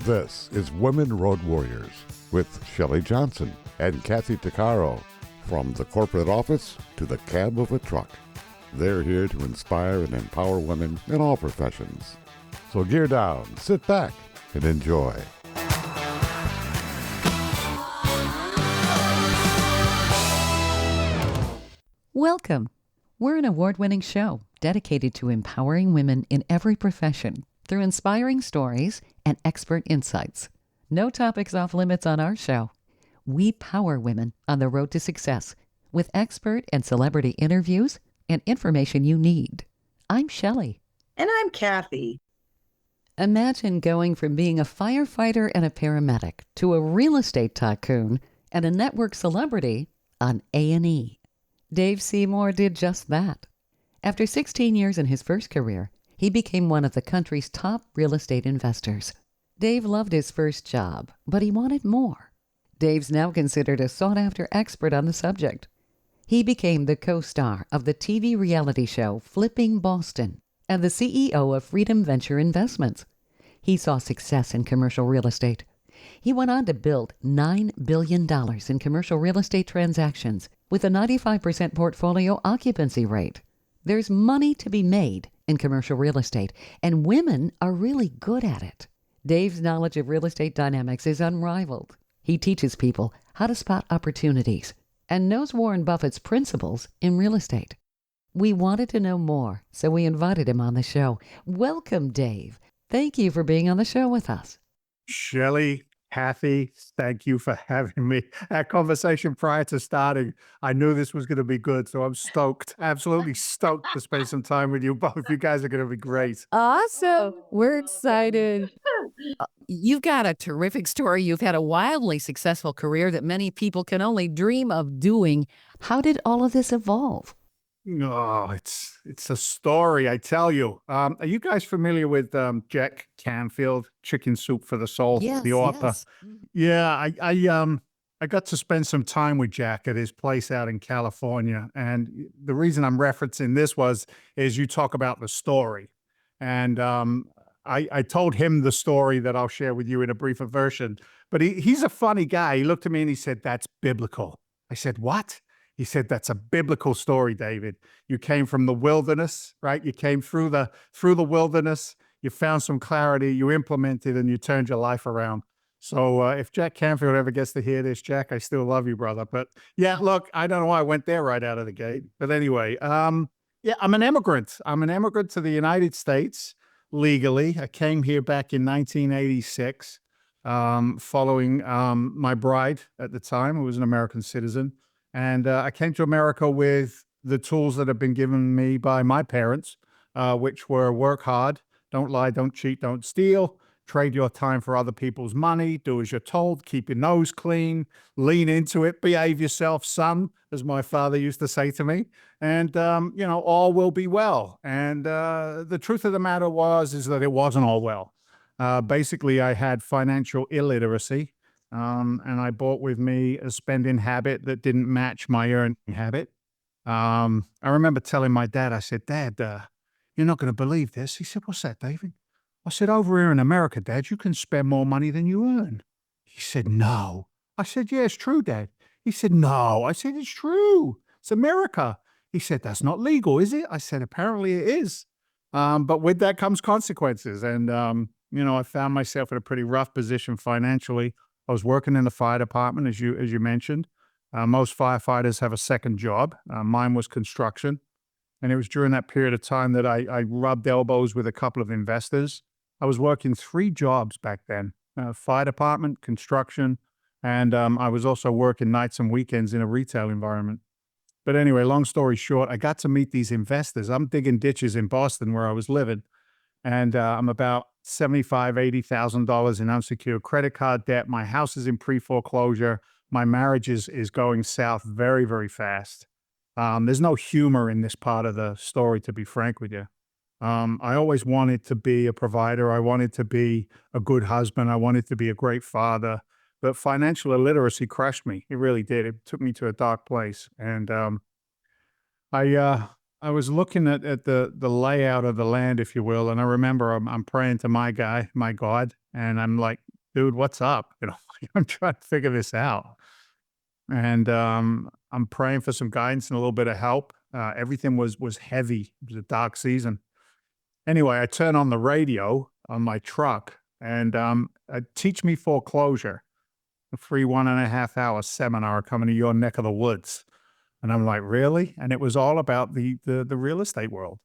This is Women Road Warriors with Shelley Johnson and Kathy Tuccaro. From the corporate office to the cab of a truck, they're here to inspire and empower women in all professions. So gear down, sit back, and enjoy. Welcome. We're an award-winning show dedicated to empowering women in every profession through inspiring stories and expert insights. No topics off limits on our show. We power women on the road to success with expert and celebrity interviews and information you need. I'm Shelley. And I'm Kathy. Imagine going from being a firefighter and a paramedic to a real estate tycoon and a network celebrity on A&E. Dave Seymour did just that. After 16 years in his first career, he became one of the country's top real estate investors. Dave loved his first job, but he wanted more. Dave's now considered a sought-after expert on the subject. He became the co-star of the TV reality show Flipping Boston and the CEO of Freedom Venture Investments. He saw success in commercial real estate. He went on to build $9 billion in commercial real estate transactions with a 95% portfolio occupancy rate. There's money to be made in commercial real estate, and women are really good at it. Dave's knowledge of real estate dynamics is unrivaled. He teaches people how to spot opportunities and knows Warren Buffett's principles in real estate. We wanted to know more, so we invited him on the show. Welcome, Dave. Thank you for being on the show with us. Shelley, Kathy, thank you for having me. Our conversation prior to starting, I knew this was going to be good, so I'm stoked, absolutely stoked to spend some time with you both. You guys are going to be great. Awesome. We're excited. You've got a terrific story. You've had a wildly successful career that many people can only dream of doing. How did all of this evolve? Oh, it's a story, I tell you. Are you guys familiar with Jack Canfield, Chicken Soup for the Soul, the author? Yes. Yeah, I got to spend some time with Jack at his place out in California, and the reason I'm referencing this is you talk about the story, and I told him the story that I'll share with you in a briefer version. But he's a funny guy. He looked at me and he said, "That's biblical." I said, "What?" He said, "That's a biblical story, David. You came from the wilderness, right? You came through the wilderness. You found some clarity, you implemented, and you turned your life around." So if Jack Canfield ever gets to hear this, Jack, I still love you, brother. But yeah, look, I don't know why I went there right out of the gate. But anyway, yeah, I'm an immigrant. I'm an immigrant to the United States legally. I came here back in 1986, following my bride at the time, who was an American citizen. And I came to America with the tools that have been given me by my parents, which were work hard, don't lie, don't cheat, don't steal, trade your time for other people's money, do as you're told, keep your nose clean, lean into it, behave yourself, son, as my father used to say to me, and, all will be well. And the truth of the matter is that it wasn't all well. Basically, I had financial illiteracy. And I brought with me a spending habit that didn't match my earning habit. I remember telling my dad, I said, "Dad, you're not going to believe this." He said, "What's that, David?" I said, "Over here in America, Dad, you can spend more money than you earn." He said, "No." I said, "Yeah, it's true, Dad." He said, "No." I said, "It's true. It's America." He said, "That's not legal, is it?" I said, "Apparently it is." But with that comes consequences. And, I found myself in a pretty rough position financially. I was working in the fire department, as you mentioned. Most firefighters have a second job. Mine was construction. And it was during that period of time that I rubbed elbows with a couple of investors. I was working 3 jobs back then, fire department, construction, and I was also working nights and weekends in a retail environment. But anyway, long story short, I got to meet these investors. I'm digging ditches in Boston where I was living. And I'm about $75,000, $80,000 in unsecured credit card debt. My house is in pre-foreclosure. My marriage is going south very, very fast. There's no humor in this part of the story, to be frank with you. I always wanted to be a provider. I wanted to be a good husband. I wanted to be a great father. But financial illiteracy crushed me. It really did. It took me to a dark place. And I was looking at the layout of the land, if you will, and I remember I'm praying to my guy, my God, and I'm like, dude, what's up? I'm trying to figure this out. And I'm praying for some guidance and a little bit of help. Everything was heavy. It was a dark season. Anyway, I turn on the radio on my truck and Teach Me Foreclosure, a free 1.5 hour seminar coming to your neck of the woods. And I'm like, really? And it was all about the real estate world.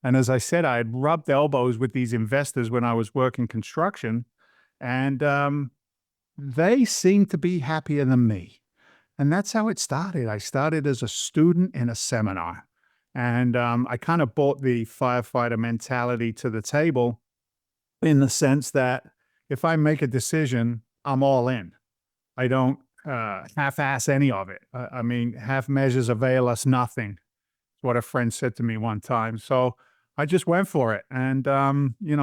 And as I said, I had rubbed elbows with these investors when I was working construction, and they seemed to be happier than me. And that's how it started. I started as a student in a seminar, and I kind of brought the firefighter mentality to the table in the sense that if I make a decision, I'm all in. I don't half-ass any of it. I mean, half measures avail us nothing. What a friend said to me one time. So I just went for it. And,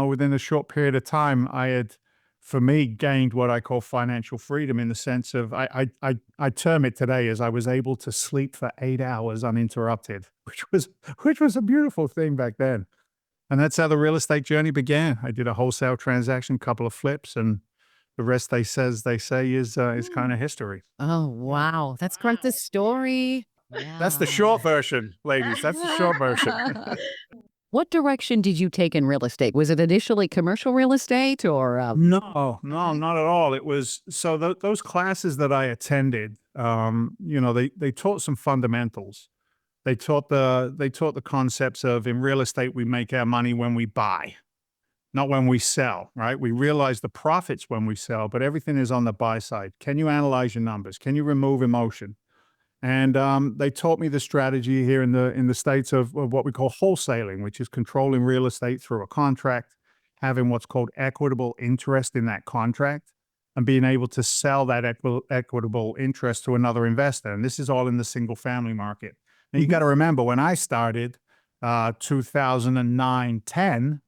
within a short period of time, I had, for me, gained what I call financial freedom in the sense of, I term it today as I was able to sleep for 8 hours uninterrupted, which was a beautiful thing back then. And that's how the real estate journey began. I did a wholesale transaction, couple of flips, and the rest they say is kind of history. Oh, wow. That's quite the story. That's the short version, ladies. That's the short version. What direction did you take in real estate? Was it initially commercial real estate or? No, not at all. It was so those classes that I attended. They taught some fundamentals. They taught the concepts of in real estate we make our money when we buy, not when we sell. Right? We realize the profits when we sell, but everything is on the buy side. Can you analyze your numbers? Can you remove emotion? And they taught me the strategy here in the States of what we call wholesaling, which is controlling real estate through a contract, having what's called equitable interest in that contract, and being able to sell that equitable interest to another investor. And this is all in the single family market. Now, you got to remember, when I started 2009, 10,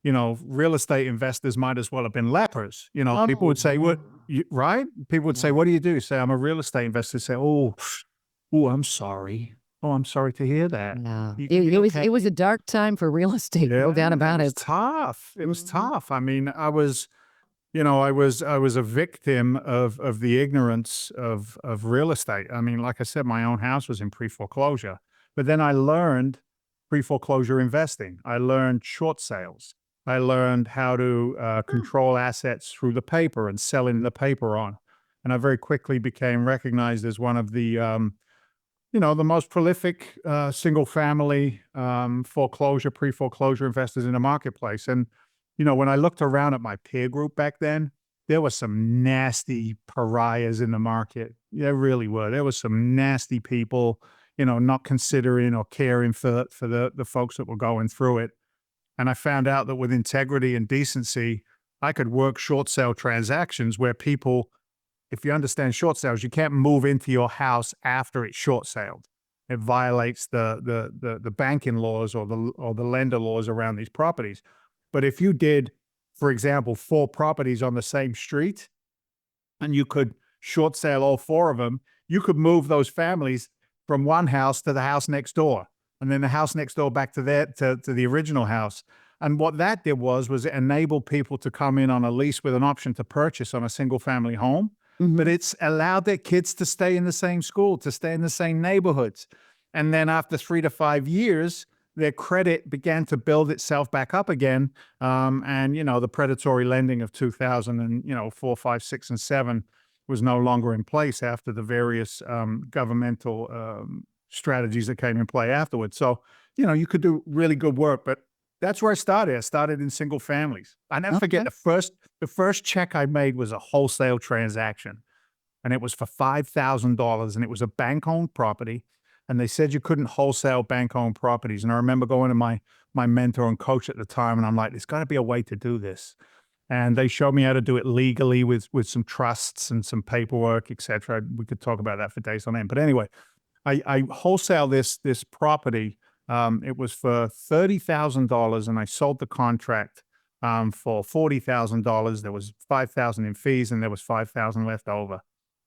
real estate investors might as well have been lepers. People would say, right? People would say, what do you do? Say, I'm a real estate investor. Say, oh, I'm sorry. Oh, I'm sorry to hear that. No. Okay? It was a dark time for real estate, no doubt about It was it. tough. It was tough. I mean, I was a victim of the ignorance of real estate. I mean, like I said, my own house was in pre-foreclosure, but then I learned pre-foreclosure investing. I learned short sales. I learned how to control assets through the paper and selling the paper on. And I very quickly became recognized as one of the the most prolific single-family foreclosure, pre-foreclosure investors in the marketplace. And, when I looked around at my peer group back then, there were some nasty pariahs in the market. There really were. There were some nasty people, not considering or caring for the folks that were going through it. And I found out that with integrity and decency, I could work short sale transactions where people, if you understand short sales, you can't move into your house after it's short saled. It violates the banking laws or the lender laws around these properties. But if you did, for example, 4 properties on the same street, and you could short sale all 4 of them, you could move those families from one house to the house next door, and then the house next door back to the original house. And what that did was it enabled people to come in on a lease with an option to purchase on a single family home. But it's allowed their kids to stay in the same school, to stay in the same neighborhoods. And then after 3 to 5 years, their credit began to build itself back up again. And, the predatory lending of 2004, 5, 6, and 7 was no longer in place after the various governmental strategies that came in play afterwards. So, you could do really good work, but that's where I started. I started in single families. I never forget the first check I made was a wholesale transaction, and it was for $5,000, and it was a bank-owned property. And they said you couldn't wholesale bank-owned properties. And I remember going to my mentor and coach at the time, and I'm like, there's got to be a way to do this. And they showed me how to do it legally with some trusts and some paperwork, et cetera. We could talk about that for days on end. But anyway, I wholesale this property. It was for $30,000, and I sold the contract for $40,000. There was $5,000 in fees, and there was $5,000 left over.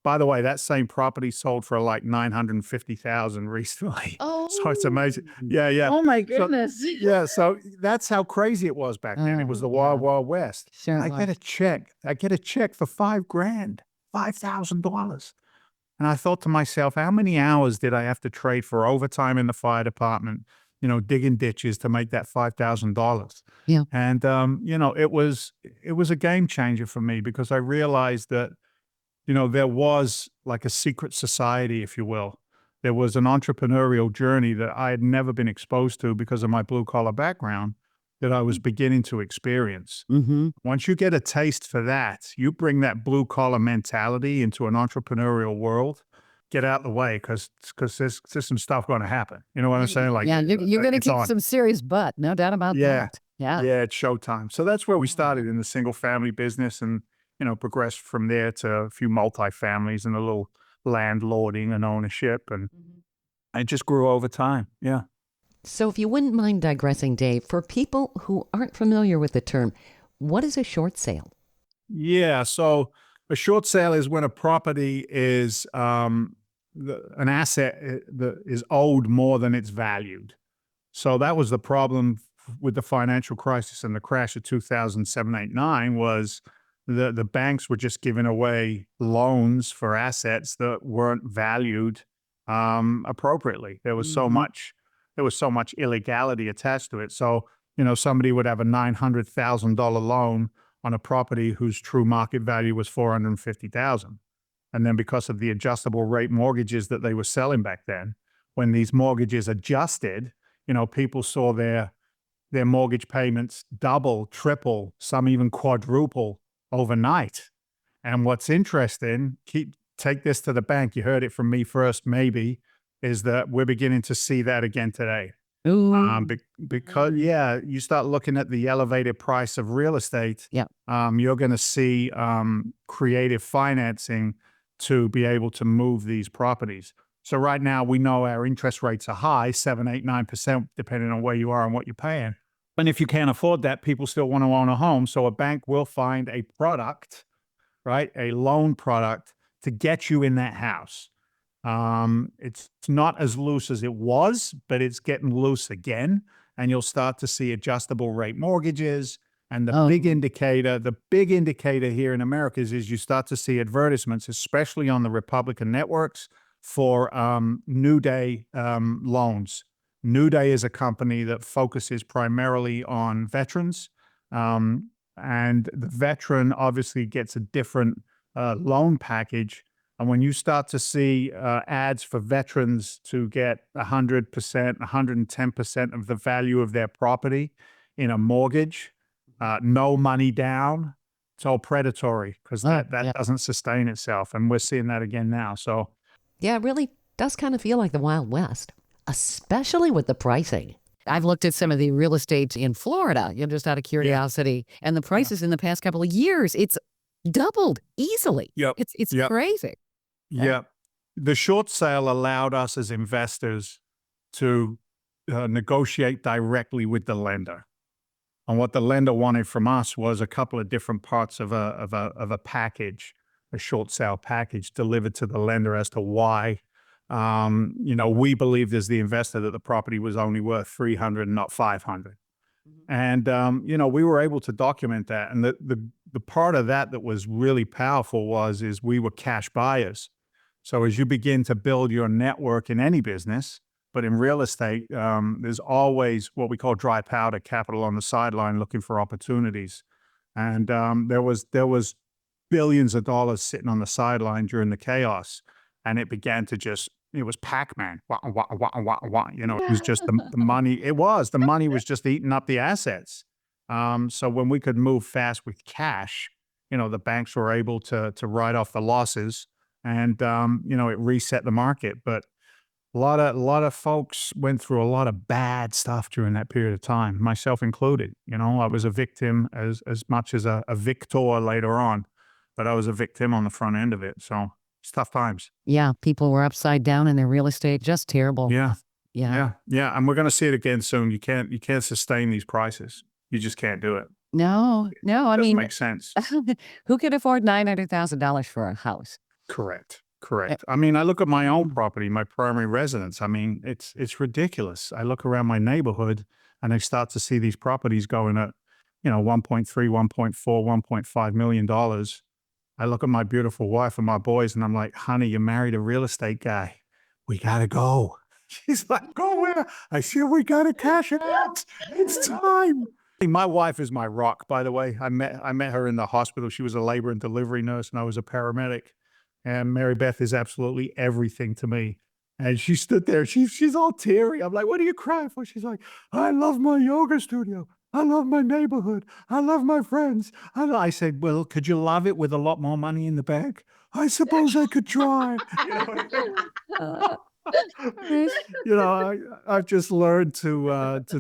by the way, that same property sold for like 950,000 recently. So it's amazing. Yeah, yeah. Oh my So, goodness. yeah, so that's how crazy it was back then. It was the wild, wild west. Sure. I get a check. I get a check for $5,000, $5,000. And I thought to myself, how many hours did I have to trade for overtime in the fire department, digging ditches to make that $5,000? Yeah. And, it was a game changer for me because I realized that, there was like a secret society, if you will. There was an entrepreneurial journey that I had never been exposed to because of my blue collar background that I was beginning to experience. Mm-hmm. Once you get a taste for that, you bring that blue collar mentality into an entrepreneurial world. Get out the way because there's some stuff going to happen. You know what I'm saying? Like, Yeah, you're going to it's kick on. some serious butt, no doubt about Yeah. that. Yeah. Yeah, it's showtime. So that's where we started in the single family business and, progressed from there to a few multifamilies and a little landlording and ownership. And it just grew over time. Yeah. So if you wouldn't mind digressing, Dave, for people who aren't familiar with the term, what is a short sale? Yeah. So a short sale is when a property is an asset that is owed more than it's valued. So that was the problem with the financial crisis and the crash of 2007, 8, 9 was the banks were just giving away loans for assets that weren't valued appropriately. There was so much illegality attached to it. So, somebody would have a $900,000 loan on a property whose true market value was $450,000. And then because of the adjustable rate mortgages that they were selling back then, when these mortgages adjusted, people saw their mortgage payments double, triple, some even quadruple overnight. And what's interesting, take this to the bank. You heard it from me first, maybe, is that we're beginning to see that again today. Ooh. Because you start looking at the elevated price of real estate. Yeah. You're going to see creative financing to be able to move these properties. So right now we know our interest rates are high, 7, 8, 9%, depending on where you are and what you're paying. And if you can't afford that, people still want to own a home. So a bank will find a product, right? A loan product to get you in that house. It's not as loose as it was, but it's getting loose again. And you'll start to see adjustable rate mortgages. And the big indicator here in America is you start to see advertisements, especially on the Republican networks, for New Day loans. New Day is a company that focuses primarily on veterans. And the veteran obviously gets a different loan package. And when you start to see ads for veterans to get 100%, 110% of the value of their property in a mortgage, no money down, it's all predatory because that doesn't sustain itself. And we're seeing that again now. So, yeah, it really does kind of feel like the Wild West, especially with the pricing. I've looked at some of the real estate in Florida, just out of curiosity, and the prices in the past couple of years, it's doubled easily. Yep. It's crazy. Yeah. The short sale allowed us as investors to negotiate directly with the lender. And what the lender wanted from us was a couple of different parts of a package, a short sale package delivered to the lender as to why, we believed as the investor that the property was only worth 300 and not 500. And, we were able to document that. And the part of that was really powerful is we were cash buyers. So as you begin to build your network in any business, but in real estate, there's always what we call dry powder capital on the sideline looking for opportunities. And there was billions of dollars sitting on the sideline during the chaos. And it began to it was Pac-Man. It was just the money. The money was just eating up the assets. So when we could move fast with cash, the banks were able to write off the losses and, it reset the market. But a lot of folks went through a lot of bad stuff during that period of time, myself included. I was a victim as much as a victor later on, but I was a victim on the front end of it. So it's tough times. Yeah, people were upside down in their real estate, just terrible. Yeah. And we're going to see it again soon. You can't sustain these prices. You just can't do it. No. I mean, makes sense. who could afford $900,000 for a house? Correct. I mean, I look at my own property, my primary residence. I mean, it's ridiculous. I look around my neighborhood and I start to see these properties going at, 1.3, 1.4, $1.5 million. I look at my beautiful wife and my boys and I'm like, honey, you married a real estate guy. We gotta go. She's like, go where? I said, we gotta cash it out. It's time. My wife is my rock, by the way. I met her in the hospital. She was a labor and delivery nurse and I was a paramedic. And Mary Beth is absolutely everything to me. And she stood there. She's all teary. I'm like, what are you crying for? She's like, I love my yoga studio. I love my neighborhood. I love my friends. I said, well, could you love it with a lot more money in the bank? I suppose I could try. I've just learned to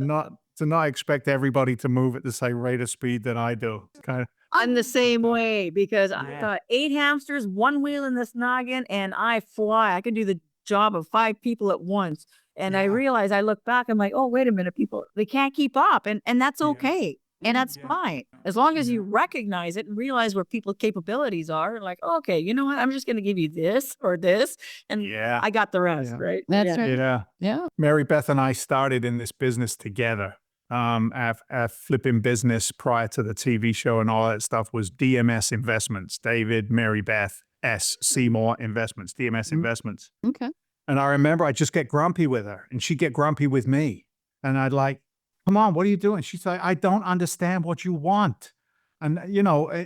not expect everybody to move at the same rate of speed that I do. Kind of. I'm the same way because I got 8 hamsters, 1 wheel in this noggin, and I fly. I can do the job of 5 people at once. And I realize, I look back, I'm like, oh, wait a minute, people, they can't keep up. And that's okay. And that's fine. As long as you recognize it and realize where people's capabilities are, like, okay, you know what? I'm just going to give you this or this. And I got the rest, right? That's right. Yeah. Mary Beth and I started in this business together. Our flipping business prior to the TV show and all that stuff was DMS Investments, David, Mary Beth, S. Seymour Investments, DMS Investments. Okay. And I remember I'd just get grumpy with her and she'd get grumpy with me. And I'd like, come on, what are you doing? She's like, I don't understand what you want. And,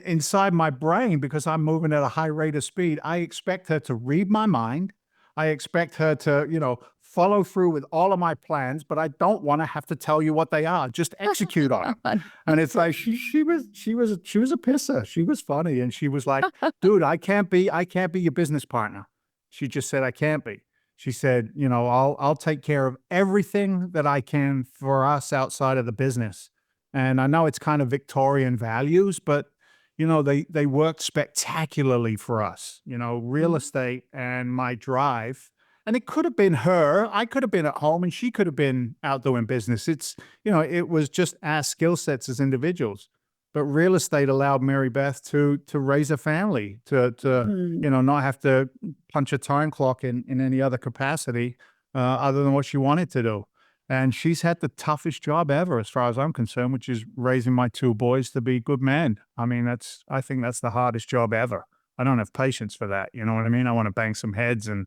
inside my brain, because I'm moving at a high rate of speed, I expect her to read my mind. I expect her to, follow through with all of my plans, but I don't want to have to tell you what they are. Just execute on them. And it's like she was a pisser. She was funny, and she was like, "Dude, I can't be your business partner." She just said, "I can't be." She said, I'll take care of everything that I can for us outside of the business. And I know it's kind of Victorian values, but they worked spectacularly for us. Real estate and my drive. And it could have been her. I could have been at home and she could have been out doing business. It was just our skill sets as individuals. But real estate allowed Mary Beth to raise a family, to not have to punch a time clock in any other capacity other than what she wanted to do. And she's had the toughest job ever, as far as I'm concerned, which is raising my 2 boys to be good men. I mean, I think that's the hardest job ever. I don't have patience for that. You know what I mean? I want to bang some heads and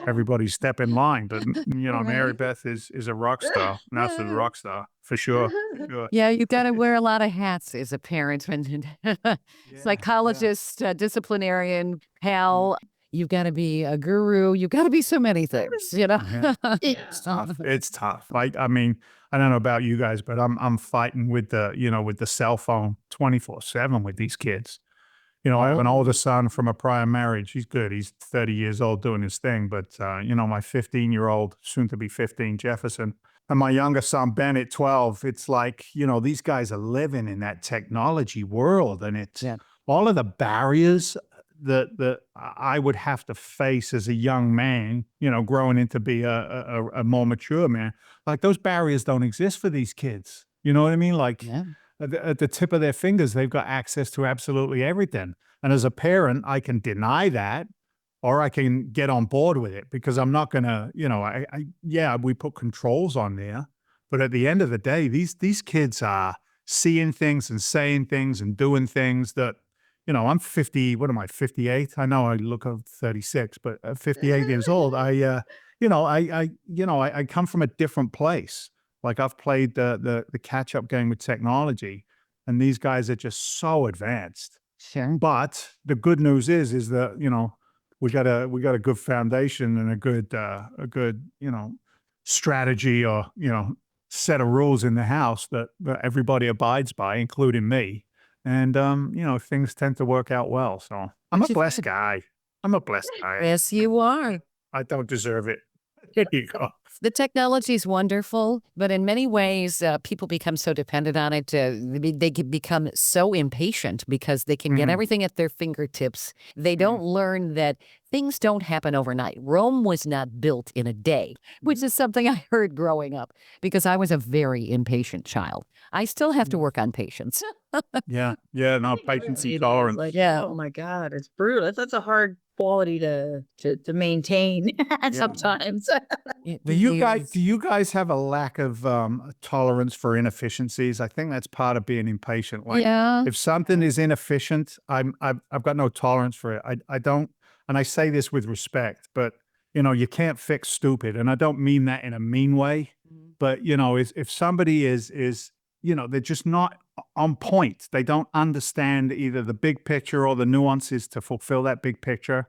everybody step in line. But, Mary Beth is a rock star. An absolute rock star, for sure. Yeah, you've got to wear a lot of hats as a parent. Psychologist, disciplinarian, pal. You've got to be a guru. You've got to be so many things, It's tough. It's tough. I mean, I don't know about you guys, but I'm fighting with the cell phone 24/7 with these kids. I have an older son from a prior marriage. He's good. He's 30 years old doing his thing. But, my 15-year-old, soon to be 15, Jefferson, and my younger son, Ben, at 12, it's like, these guys are living in that technology world. And it's all of the barriers that I would have to face as a young man, growing into be a more mature man. Like, those barriers don't exist for these kids. You know what I mean? Like, at the tip of their fingers, they've got access to absolutely everything. And as a parent, I can deny that, or I can get on board with it, because I'm not going to, we put controls on there. But at the end of the day, these kids are seeing things and saying things and doing things that, I'm 50, what am I, 58? I know I look 36, but at 58 years old, I come from a different place. Like, I've played the catch-up game with technology, and these guys are just so advanced. Sure. But the good news is that, we got a good foundation and a good strategy, or set of rules in the house that everybody abides by, including me. And things tend to work out well. So I'm a blessed guy. Yes, you are. I don't deserve it. Here you go. The technology is wonderful, but in many ways, people become so dependent on it. They can become so impatient because they can get everything at their fingertips. They don't learn that things don't happen overnight. Rome was not built in a day, which is something I heard growing up, because I was a very impatient child. I still have to work on patience. No, patience and tolerance. Oh my God, it's brutal. That's a hard quality to maintain sometimes. Do you guys have a lack of tolerance for inefficiencies? I think that's part of being impatient. Like, Yeah. if something is inefficient, I've got no tolerance for it. I don't, and I say this with respect, but you can't fix stupid, and I don't mean that in a mean way. But if somebody is they're just not on point. They don't understand either the big picture or the nuances to fulfill that big picture.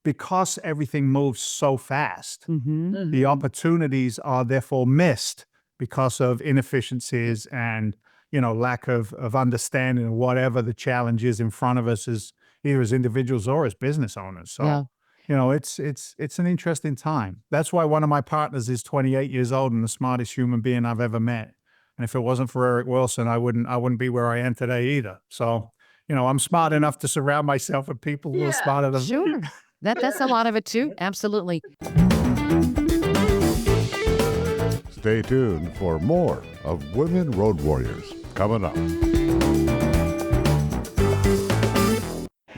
Because everything moves so fast, the opportunities are therefore missed because of inefficiencies and lack of understanding of whatever the challenge is in front of us as either as individuals or as business owners. So it's an interesting time. That's why one of my partners is 28 years old and the smartest human being I've ever met. And if it wasn't for Eric Wilson, I wouldn't be where I am today either. So I'm smart enough to surround myself with people who are smarter than me. Sure. That's a lot of it too. Absolutely. Stay tuned for more of Women Road Warriors coming up.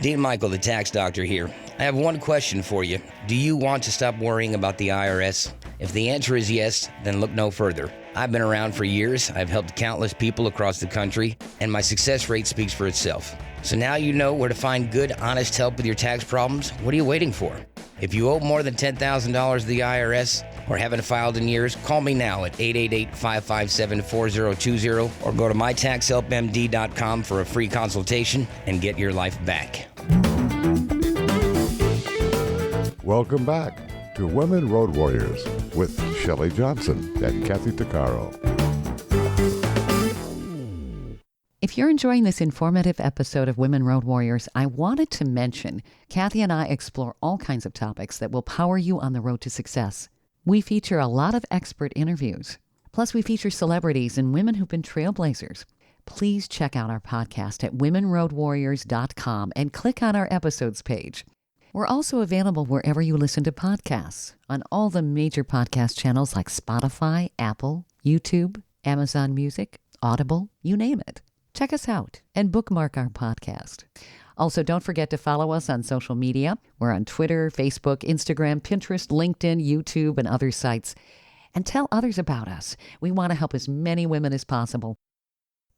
Dean Michael, the tax doctor here. I have one question for you. Do you want to stop worrying about the IRS? If the answer is yes, then look no further. I've been around for years. I've helped countless people across the country, and my success rate speaks for itself. So now you know where to find good, honest help with your tax problems. What are you waiting for? If you owe more than $10,000 to the IRS or haven't filed in years, call me now at 888-557-4020 or go to mytaxhelpmd.com for a free consultation and get your life back. Welcome back to Women Road Warriors with Shelley Johnson and Kathy Tuccaro. If you're enjoying this informative episode of Women Road Warriors, I wanted to mention Kathy and I explore all kinds of topics that will power you on the road to success. We feature a lot of expert interviews. Plus, we feature celebrities and women who've been trailblazers. Please check out our podcast at womenroadwarriors.com and click on our episodes page. We're also available wherever you listen to podcasts, on all the major podcast channels like Spotify, Apple, YouTube, Amazon Music, Audible, you name it. Check us out and bookmark our podcast. Also, don't forget to follow us on social media. We're on Twitter, Facebook, Instagram, Pinterest, LinkedIn, YouTube, and other sites. And tell others about us. We want to help as many women as possible.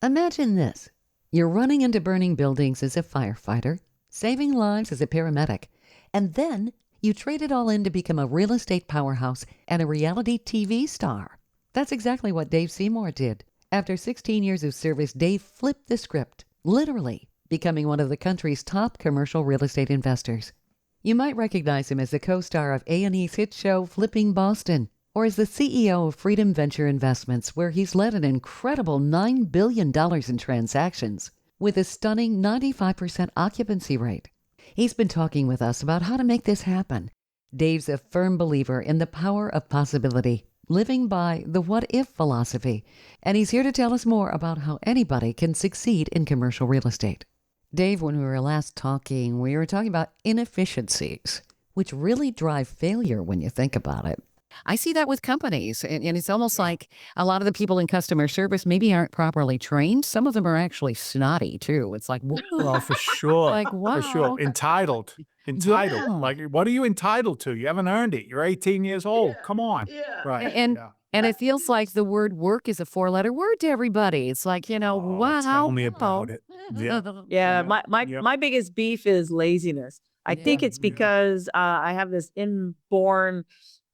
Imagine this. You're running into burning buildings as a firefighter, saving lives as a paramedic, and then you trade it all in to become a real estate powerhouse and a reality TV star. That's exactly what Dave Seymour did. After 16 years of service, Dave flipped the script, literally, becoming one of the country's top commercial real estate investors. You might recognize him as the co-star of A&E's hit show Flipping Boston, or as the CEO of Freedom Venture Investments, where he's led an incredible $9 billion in transactions with a stunning 95% occupancy rate. He's been talking with us about how to make this happen. Dave's a firm believer in the power of possibility, living by the what-if philosophy, and he's here to tell us more about how anybody can succeed in commercial real estate. Dave, when we were last talking, we were talking about inefficiencies, which really drive failure when you think about it. I see that with companies, and it's almost like a lot of the people in customer service maybe aren't properly trained. Some of them are actually snotty, too. It's like, whoa. Oh, for sure. Like, wow. For sure. Entitled. Yeah. Like, what are you entitled to? You haven't earned it. You're 18 years old. Come on. Right. And it feels like the word work is a 4-letter word to everybody. It's like, wow. Tell me about it. My biggest beef is laziness. I think it's because I have this inborn,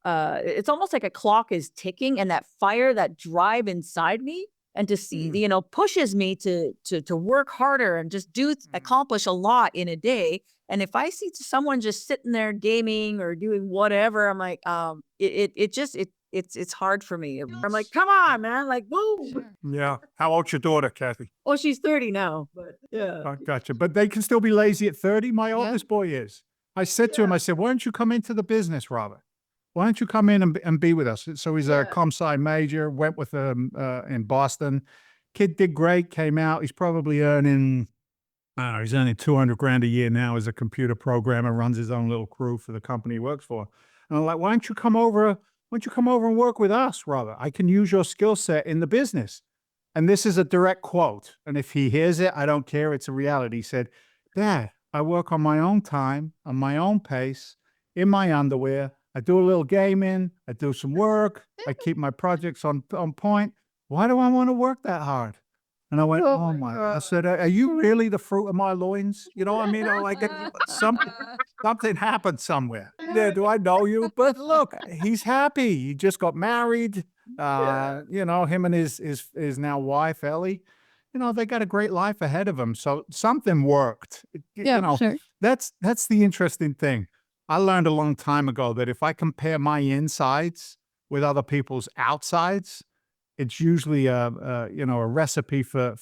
it's almost like a clock is ticking, and that fire, that drive inside me, and to see, pushes me to work harder and just accomplish a lot in a day. And if I see someone just sitting there gaming or doing whatever, I'm like, it's hard for me. I'm like, come on, man, like, whoa. Sure. Yeah. How old's your daughter, Kathy? Well, she's 30 now, but yeah. I gotcha. But they can still be lazy at 30. My oldest boy is. I said to him, I said, why don't you come into the business, Robert? Why don't you come in and be with us? So he's a comp sci major, went with in Boston. Kid did great, came out. He's probably earning, I don't know, he's earning $200,000 a year now as a computer programmer, runs his own little crew for the company he works for. And I'm like, why don't you come over and work with us, Robert? I can use your skill set in the business. And this is a direct quote. And if he hears it, I don't care. It's a reality. He said, Dad, I work on my own time, on my own pace, in my underwear. I do a little gaming. I do some work. I keep my projects on point. Why do I want to work that hard? And I went, oh my, I said, are you really the fruit of my loins? You know what I mean? Or like something happened somewhere. Yeah, do I know you? But look, he's happy. He just got married. You know, him and his now wife, Ellie, you know, they got a great life ahead of them. So something worked. You know, sure. that's the interesting thing. I learned a long time ago that if I compare my insides with other people's outsides, it's usually you know, a recipe for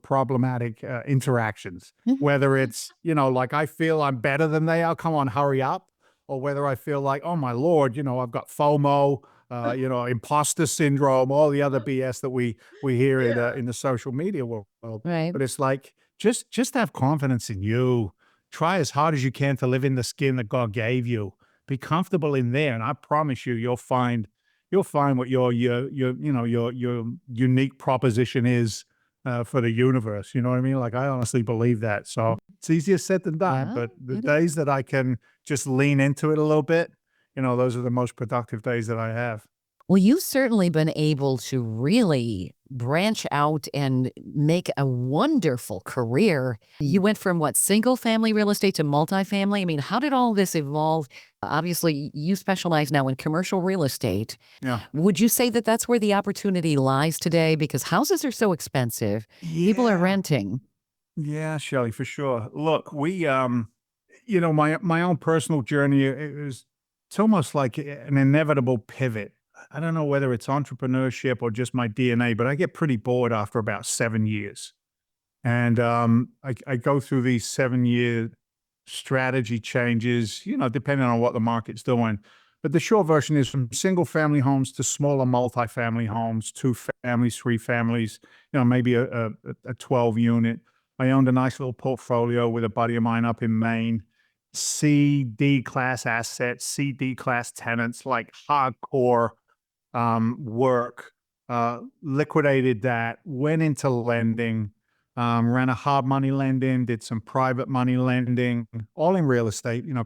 problematic interactions. Whether it's, you know, like I feel I'm better than they are, come on, hurry up, or whether I feel like, oh my Lord, you know, I've got FOMO, you know, imposter syndrome, all the other BS that we hear in the social media world. Right. But it's like just have confidence in you. Try as hard as you can to live in the skin that God gave you. Be comfortable in there, and I promise you, you'll find what your you know, your unique proposition is for the universe. You know what I mean? Like I honestly believe that. So it's easier said than done. Yeah, But the it days that I can just lean into it a little bit, you know, those are the most productive days that I have. Well, you've certainly been able to really branch out and make a wonderful career. You went from what, single family real estate to multifamily? I mean, how did all this evolve? Obviously, you specialize now in commercial real estate. Yeah. Would you say that that's where the opportunity lies today? Because houses are so expensive. People are Yeah. renting. Yeah, Shelley, for sure. Look, we you know, my own personal journey, it's almost like an inevitable pivot. I don't know whether it's entrepreneurship or just my DNA, but I get pretty bored after about 7 years. And I go through these 7 year strategy changes, you know, depending on what the market's doing. But the short version is from single family homes to smaller multifamily homes, two families, three families, you know, maybe a 12 unit. I owned a nice little portfolio with a buddy of mine up in Maine. C, D class assets, C, D class tenants, like hardcore work, liquidated that, went into lending, ran a hard money lending, did some private money lending, all in real estate, you know.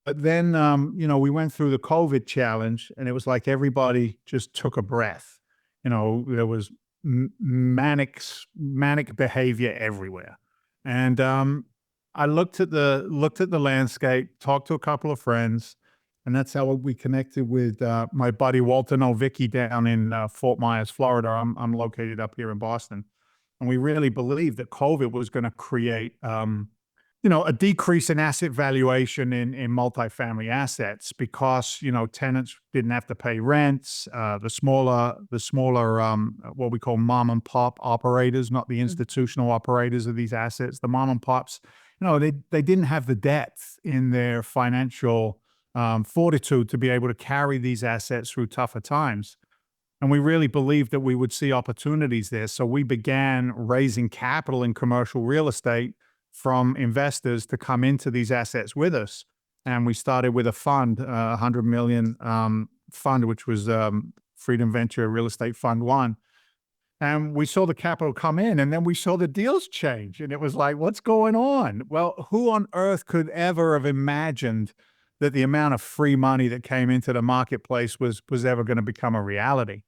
But then, you know, we went through the COVID challenge and it was like everybody just took a breath. You know, there was manic behavior everywhere. And I looked at the landscape, talked to a couple of friends, and that's how we connected with my buddy Walter Novicki down in Fort Myers, Florida. I'm located up here in Boston, and we really believed that COVID was going to create, you know, a decrease in asset valuation in multifamily assets because, you know, tenants didn't have to pay rents. The smaller what we call mom and pop operators, not the institutional operators of these assets, the mom and pops, you know, they didn't have the depth in their financial fortitude to be able to carry these assets through tougher times. And we really believed that we would see opportunities there. So we began raising capital in commercial real estate from investors to come into these assets with us. And we started with a fund, $100 million fund, which was Freedom Venture Real Estate Fund One. And we saw the capital come in, and then we saw the deals change. And it was like, what's going on? Well, who on earth could ever have imagined that the amount of free money that came into the marketplace was ever going to become a reality?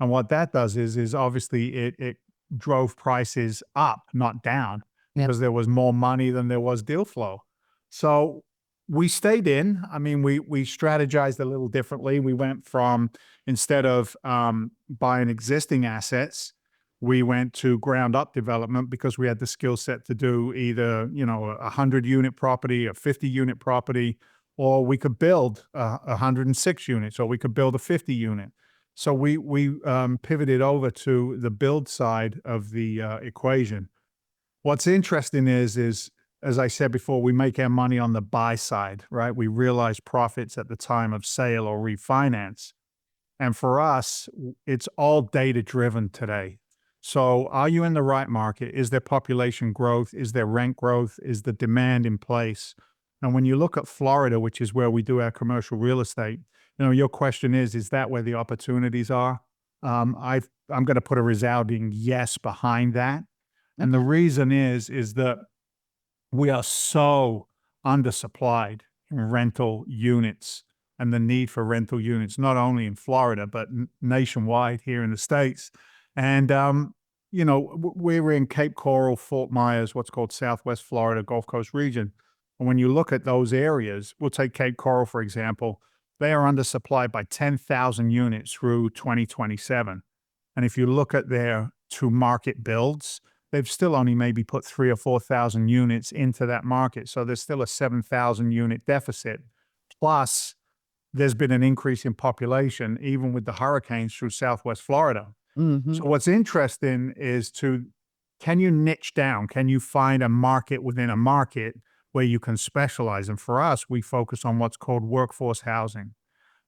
And what that does is obviously it drove prices up, not down, Yep. because there was more money than there was deal flow. So we stayed in. I mean, we strategized a little differently. We went from, instead of buying existing assets, we went to ground up development because we had the skill set to do either, you know, a 100-unit property, a 50-unit property, or we could build 106 units, or we could build a 50-unit. So we pivoted over to the build side of the equation. What's interesting is, as I said before, we make our money on the buy side, right? We realize profits at the time of sale or refinance. And for us, it's all data driven today. So are you in the right market? Is there population growth? Is there rent growth? Is the demand in place? And when you look at Florida, which is where we do our commercial real estate, you know, your question is that where the opportunities are? I'm going to put a resounding yes behind that. And the reason is that we are so undersupplied in rental units and the need for rental units, not only in Florida, but nationwide here in the States. And, we were in Cape Coral, Fort Myers, what's called Southwest Florida, Gulf Coast region. And when you look at those areas, we'll take Cape Coral, for example, they are undersupplied by 10,000 units through 2027. And if you look at their to market builds, they've still only maybe put 3 or 4,000 units into that market. So there's still a 7,000 unit deficit. Plus, there's been an increase in population, even with the hurricanes through Southwest Florida. So what's interesting is can you niche down? Can you find a market within a market where you can specialize? And for us, we focus on what's called workforce housing.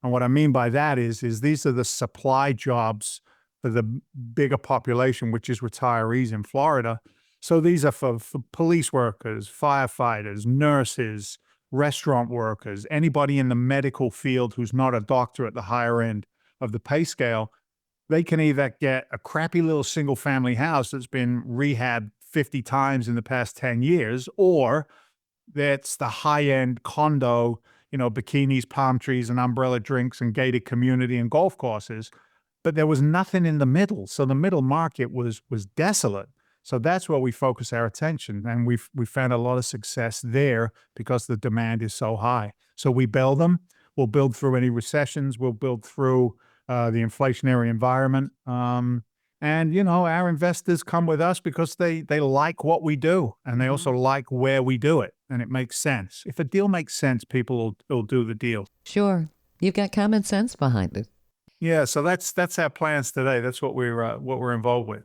And what I mean by that is these are the supply jobs for the bigger population, which is retirees in Florida. So these are for police workers, firefighters, nurses, restaurant workers, anybody in the medical field who's not a doctor at the higher end of the pay scale. They can either get a crappy little single family house that's been rehabbed 50 times in the past 10 years, or that's the high end condo, bikinis, palm trees, and umbrella drinks and gated community and golf courses. But there was nothing in the middle. So the middle market was desolate. So that's where we focus our attention. And we found a lot of success there because the demand is so high. So we build them. We'll build through any recessions. We'll build through the inflationary environment. Our investors come with us because they like what we do, and they also like where we do it, and it makes sense. If a deal makes sense, people will do the deal. Sure. You've got common sense behind it. Yeah, so that's our plans today. That's what we're involved with.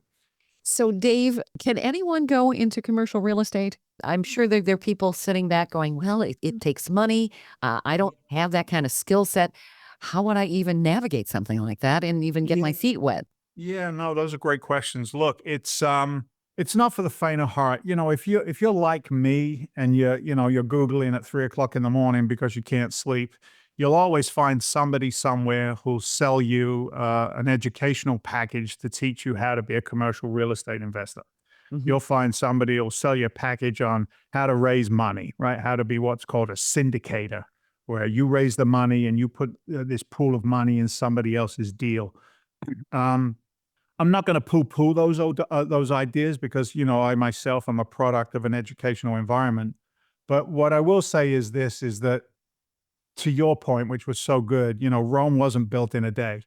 So, Dave, can anyone go into commercial real estate? I'm sure there are people sitting back going, well, it takes money. I don't have that kind of skill set. How would I even navigate something like that and even get my feet wet? Yeah, no, those are great questions. Look, it's not for the faint of heart. If you're like me and you're Googling at 3 o'clock in the morning because you can't sleep, you'll always find somebody somewhere who'll sell you an educational package to teach you how to be a commercial real estate investor. You'll find somebody who'll sell you a package on how to raise money, right? How to be what's called a syndicator, where you raise the money and you put this pool of money in somebody else's deal. I'm not going to poo-poo those ideas because, I myself am a product of an educational environment. But what I will say is that to your point, which was so good, Rome wasn't built in a day.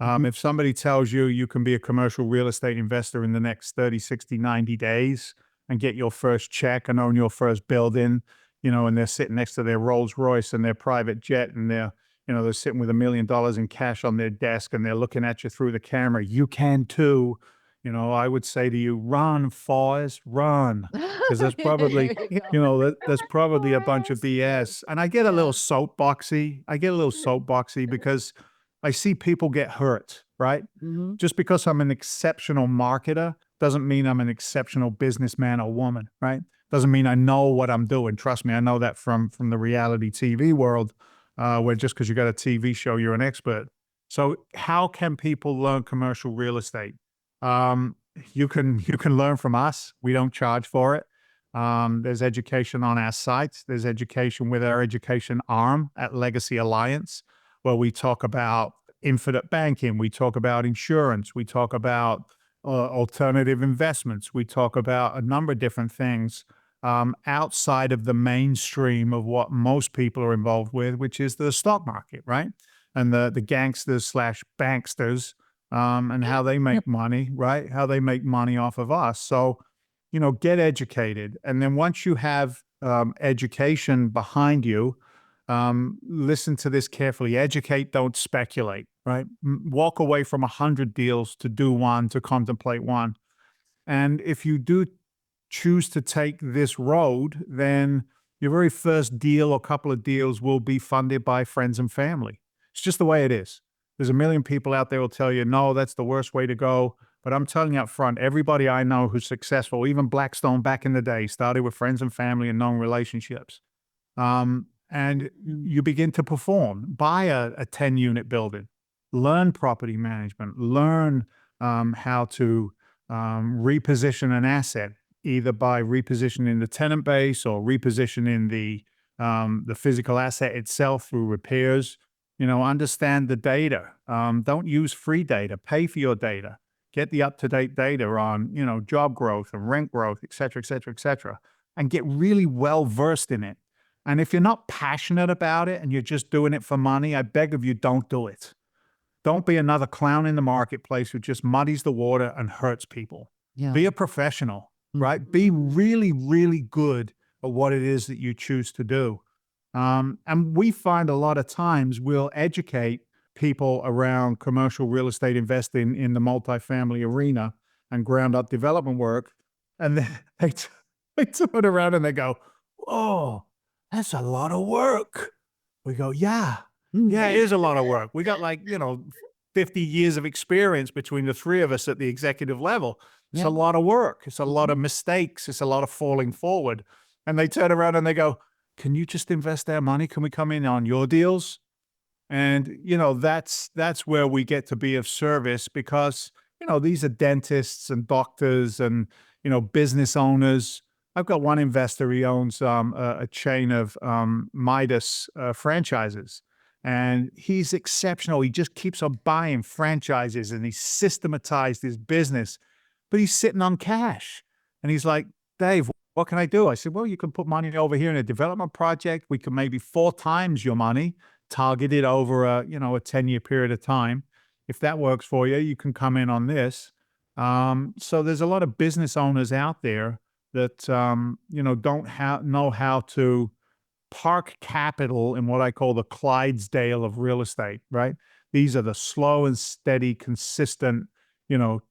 If somebody tells you you can be a commercial real estate investor in the next 30, 60, 90 days and get your first check and own your first building, and they're sitting next to their Rolls Royce and their private jet and they're sitting with $1 million in cash on their desk and they're looking at you through the camera, you can too. I would say to you, run, Foz, run. Because there's probably, there's probably a bunch of BS. And I get a little soapboxy. Because I see people get hurt, right? Just because I'm an exceptional marketer doesn't mean I'm an exceptional businessman or woman, right? Doesn't mean I know what I'm doing. Trust me, I know that from the reality TV world, where just because you got a TV show, you're an expert. So how can people learn commercial real estate? You can learn from us. We don't charge for it. There's education on our sites. There's education with our education arm at Legacy Alliance, where we talk about infinite banking. We talk about insurance. We talk about alternative investments. We talk about a number of different things outside of the mainstream of what most people are involved with, which is the stock market, right? And the gangsters / banksters, and how they make money, right? How they make money off of us. So, get educated. And then once you have education behind you, listen to this carefully. Educate, don't speculate, right? Walk away from 100 deals to do one, to contemplate one. And if you do choose to take this road, then your very first deal or couple of deals will be funded by friends and family. It's just the way it is. There's a million people out there who will tell you, no, that's the worst way to go. But I'm telling you up front, everybody I know who's successful, even Blackstone back in the day, started with friends and family and known relationships. And you begin to perform. Buy a 10-unit building. Learn property management. Learn how to reposition an asset. either by repositioning the tenant base or repositioning the physical asset itself through repairs. Understand the data. Don't use free data. Pay for your data. Get the up-to-date data on, job growth and rent growth, et cetera, et cetera, et cetera, and get really well versed in it. And if you're not passionate about it and you're just doing it for money, I beg of you, don't do it. Don't be another clown in the marketplace who just muddies the water and hurts people. Yeah. Be a professional, right? Be really, really good at what it is that you choose to do. And we find a lot of times we'll educate people around commercial real estate investing in the multifamily arena and ground up development work. And then they turn around and they go, "Oh, that's a lot of work." We go, yeah, it is a lot of work. We got 50 years of experience between the three of us at the executive level. It's a lot of work. It's a lot of mistakes. It's a lot of falling forward. And they turn around and they go, "Can you just invest our money? Can we come in on your deals?" And, that's where we get to be of service because, these are dentists and doctors and, business owners. I've got one investor, he owns a chain of Midas franchises. And he's exceptional. He just keeps on buying franchises and he's systematized his business, but he's sitting on cash. And he's like, "Dave, what can I do?" I said, "Well, you can put money over here in a development project. We can maybe 4 times your money, target it over a 10-year period of time. If that works for you, you can come in on this." So there's a lot of business owners out there that, don't know how to park capital in what I call the Clydesdale of real estate, right? These are the slow and steady, consistent,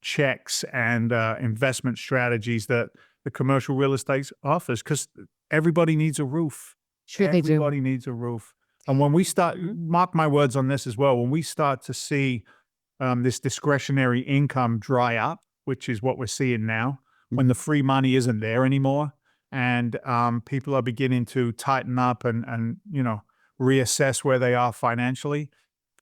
checks and investment strategies that the commercial real estate offers because everybody needs a roof. Sure they do. Everybody needs a roof. And when we start, mark my words on this as well, when we start to see this discretionary income dry up, which is what we're seeing now, when the free money isn't there anymore, and people are beginning to tighten up and reassess where they are financially,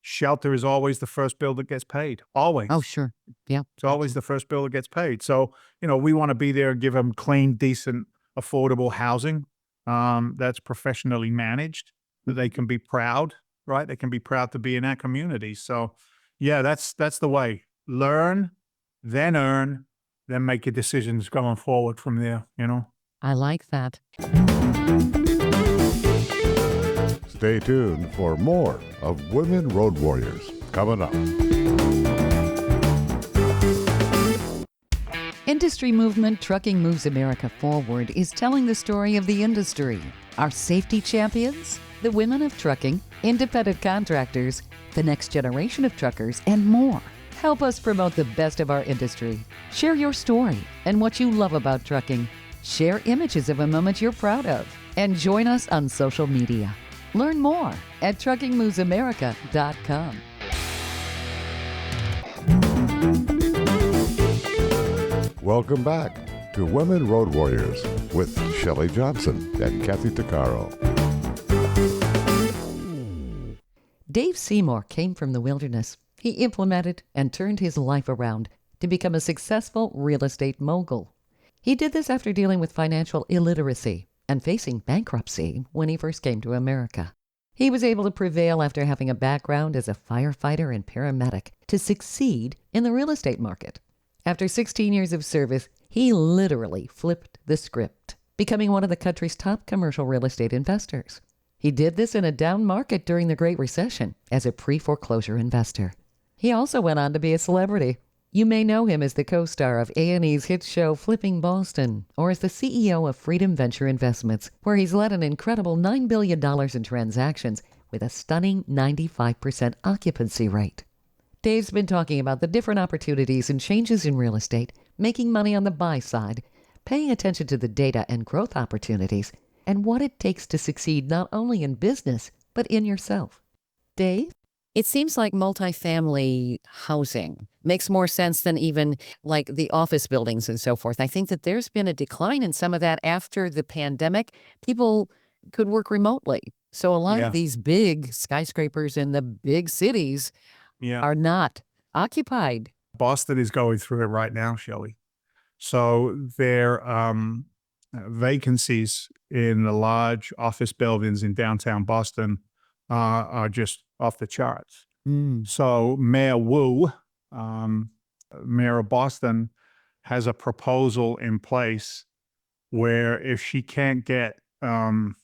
shelter is always the first bill that gets paid. Always. Oh, sure. Yeah. It's always the first bill that gets paid. So, we want to be there and give them clean, decent, affordable housing that's professionally managed, that they can be proud, right? They can be proud to be in our community. So, yeah, that's the way. Learn, then earn, then make your decisions going forward from there, I like that. Stay tuned for more of Women Road Warriors coming up. Industry movement Trucking Moves America Forward is telling the story of the industry. Our safety champions, the women of trucking, independent contractors, the next generation of truckers, and more. Help us promote the best of our industry. Share your story and what you love about trucking. Share images of a moment you're proud of. And join us on social media. Learn more at truckingmovesamerica.com. Welcome back to Women Road Warriors with Shelley Johnson and Kathy Tuccaro. Dave Seymour came from the wilderness. He implemented and turned his life around to become a successful real estate mogul. He did this after dealing with financial illiteracy and facing bankruptcy when he first came to America. He was able to prevail after having a background as a firefighter and paramedic to succeed in the real estate market. After 16 years of service, he literally flipped the script, becoming one of the country's top commercial real estate investors. He did this in a down market during the Great Recession as a pre-foreclosure investor. He also went on to be a celebrity. You may know him as the co-star of A&E's hit show Flipping Boston, or as the CEO of Freedom Venture Investments, where he's led an incredible $9 billion in transactions with a stunning 95% occupancy rate. Dave's been talking about the different opportunities and changes in real estate, making money on the buy side, paying attention to the data and growth opportunities, and what it takes to succeed not only in business, but in yourself. Dave? It seems like multifamily housing makes more sense than even like the office buildings and so forth. I think that there's been a decline in some of that after the pandemic. People could work remotely. So a lot of these big skyscrapers in the big cities are not occupied. Boston is going through it right now, Shelley. So their vacancies in the large office buildings in downtown Boston are just off the charts. So Mayor Wu, Mayor of Boston, has a proposal in place where if she can't get some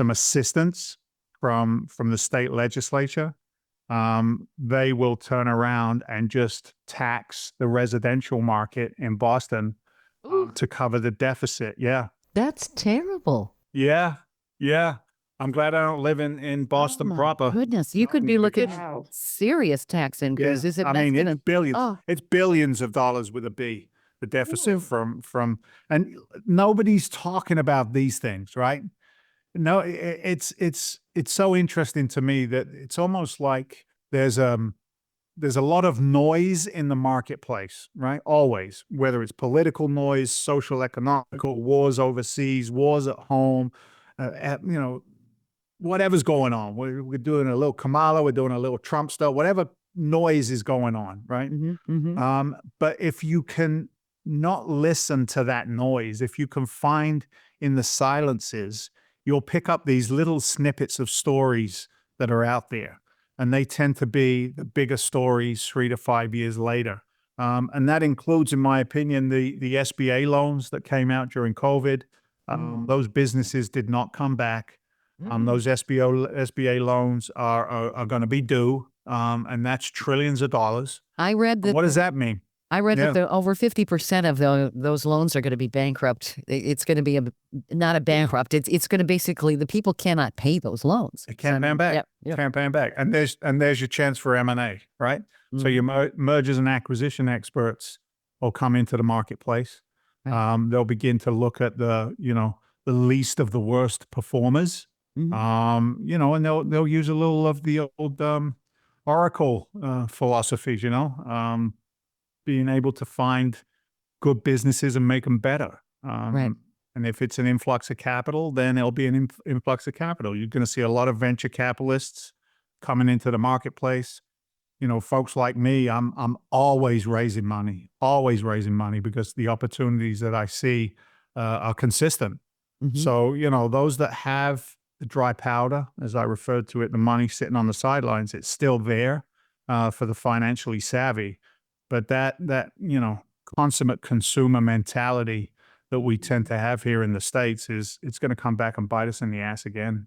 assistance from the state legislature, they will turn around and just tax the residential market in Boston to cover the deficit. Yeah. That's terrible. Yeah. Yeah. I'm glad I don't live in Boston proper. Goodness, you could be looking at serious tax increases. I mean, it's billions. It's billions of dollars with a B, the deficit from, and nobody's talking about these things, right? No, it's so interesting to me that it's almost like there's a lot of noise in the marketplace, right? Always, whether it's political noise, social, economical, wars overseas, wars at home, whatever's going on. We're doing a little Kamala, we're doing a little Trump stuff, whatever noise is going on, right? But if you can not listen to that noise, if you can find in the silences, you'll pick up these little snippets of stories that are out there. And they tend to be the bigger stories 3 to 5 years later. And that includes, in my opinion, the SBA loans that came out during COVID. Those businesses did not come back. Those SBA loans are going to be due, and that's trillions of dollars. I read that. What does that mean? I read that over 50% of those loans are going to be bankrupt. It's going to be not a bankrupt. It's going to basically, the people cannot pay those loans. They can't pay them back. Yep. Can't pay them back. And there's your chance for M&A, right? So your mergers and acquisition experts will come into the marketplace. Right. They'll begin to look at the least of the worst performers. And they'll use a little of the old Oracle philosophies, being able to find good businesses and make them better. Right. And if it's an influx of capital, then it'll be an influx of capital. You're going to see a lot of venture capitalists coming into the marketplace. Folks like me, I'm always raising money because the opportunities that I see are consistent. So, those that have the dry powder, as I referred to it, the money sitting on the sidelines, it's still there for the financially savvy. But that consummate consumer mentality that we tend to have here in the States it's going to come back and bite us in the ass again,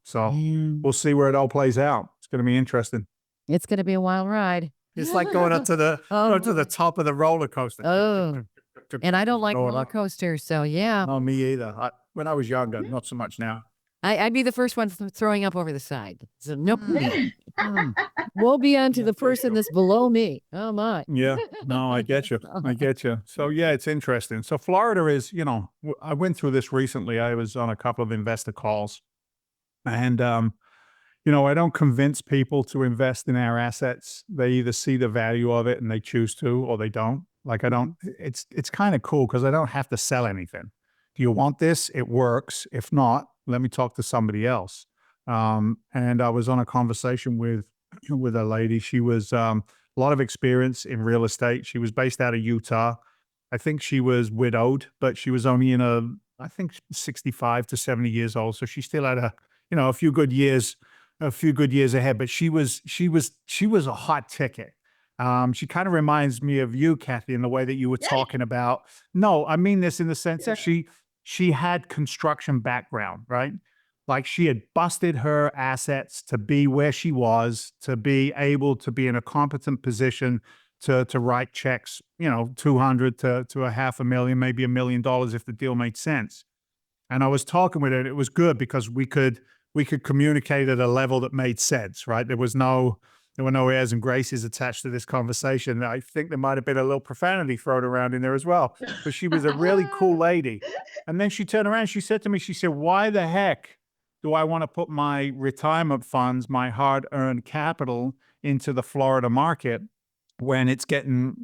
So we'll see where it all plays out. It's going to be interesting. It's going to be a wild ride. It's like going up to the top of the roller coaster. Oh, and I don't like roller coasters, so yeah. No, me either. When I was younger, not so much now. I'd be the first one throwing up over the side. So nope. We'll be on to the person that's below me. Oh my. Yeah. No, I get you. So yeah, it's interesting. So Florida is, I went through this recently. I was on a couple of investor calls, and I don't convince people to invest in our assets. They either see the value of it and they choose to, or they don't. It's kind of cool because I don't have to sell anything. Do you want this? It works. If not, let me talk to somebody else. And I was on a conversation with a lady. She was a lot of experience in real estate. She was based out of Utah. I think she was widowed, but she was only I think 65 to 70 years old. So she still had a few good years ahead. But she was a hot ticket. She kind of reminds me of you, Kathy, in the way that you were talking about. No, I mean this in the sense that she had construction background, right? Like she had busted her assets to be where she was, to be able to be in a competent position to write checks, $200,000 to $500,000, maybe $1 million if the deal made sense. And I was talking with her, and it was good because we could communicate at a level that made sense, right? There were no airs and graces attached to this conversation. I think there might have been a little profanity thrown around in there as well, but she was a really cool lady. And then she turned around, she said to me, why the heck do I want to put my retirement funds, my hard-earned capital into the Florida market when it's getting,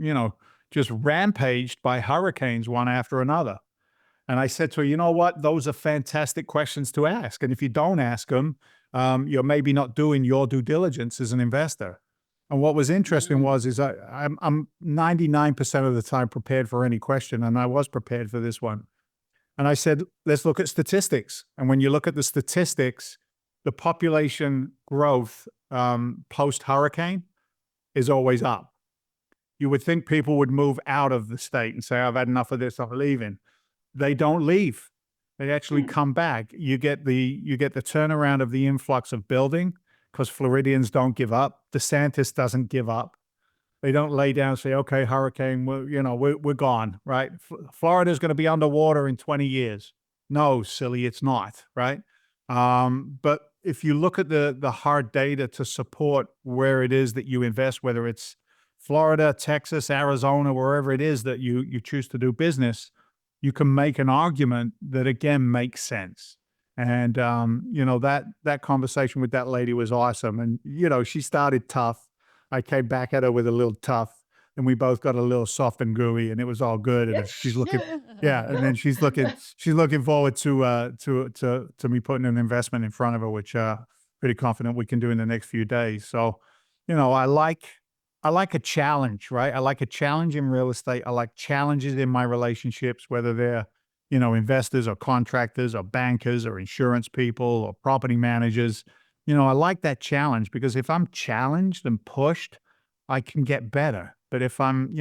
just rampaged by hurricanes one after another? And I said to her, you know what? Those are fantastic questions to ask. And if you don't ask them, you're maybe not doing your due diligence as an investor. And what was interesting is I'm 99% of the time prepared for any question, and I was prepared for this one. And I said, let's look at statistics. And when you look at the statistics, the population growth post-hurricane is always up. You would think people would move out of the state and say, I've had enough of this, I'm leaving. They don't leave. They actually come back. You get the turnaround of the influx of building because Floridians don't give up. DeSantis doesn't give up. They don't lay down and say, okay, hurricane, we're gone, right? Florida's going to be underwater in 20 years. No, silly, it's not, right? But if you look at the hard data to support where it is that you invest, whether it's Florida, Texas, Arizona, wherever it is that you choose to do business, you can make an argument that, again, makes sense. And, that conversation with that lady was awesome. And, she started tough. I came back at her with a little tough, and we both got a little soft and gooey, and it was all good. And she's looking, and then she's looking forward to me putting an investment in front of her, which pretty confident we can do in the next few days. So, I like a challenge, right? I like a challenge in real estate. I like challenges in my relationships, whether they're, investors or contractors or bankers or insurance people or property managers. I like that challenge because if I'm challenged and pushed, I can get better. But if I'm,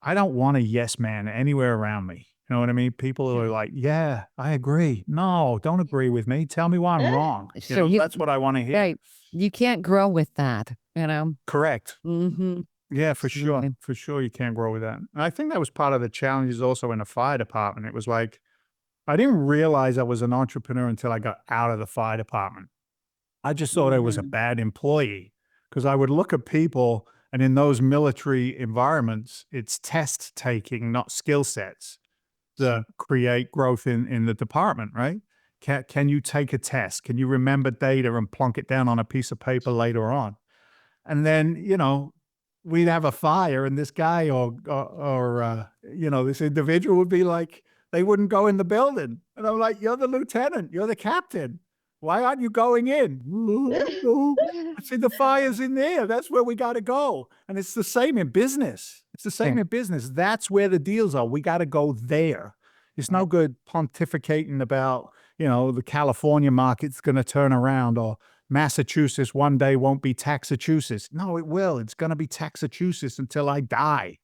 I don't want a yes man anywhere around me. You know what I mean? People who are like, yeah, I agree. No, don't agree with me. Tell me why I'm wrong. That's what I want to hear. Right. You can't grow with that, Correct. Mm-hmm. Yeah, for sure. For sure, you can't grow with that. And I think that was part of the challenges also in the fire department. It was like, I didn't realize I was an entrepreneur until I got out of the fire department. I just thought I was a bad employee because I would look at people, and in those military environments, it's test taking, not skill sets, to create growth in the department, right? Can you take a test? Can you remember data and plunk it down on a piece of paper later on? And then, we'd have a fire, and this guy or this individual would be like, they wouldn't go in the building. And I'm like, you're the lieutenant, you're the captain. Why aren't you going in? I said, the fire's in there. That's where we got to go. And it's the same in business. That's where the deals are. We got to go there. It's no good pontificating about, the California market's going to turn around, or Massachusetts one day won't be Taxachusetts. No, it will. It's going to be Taxachusetts until I die.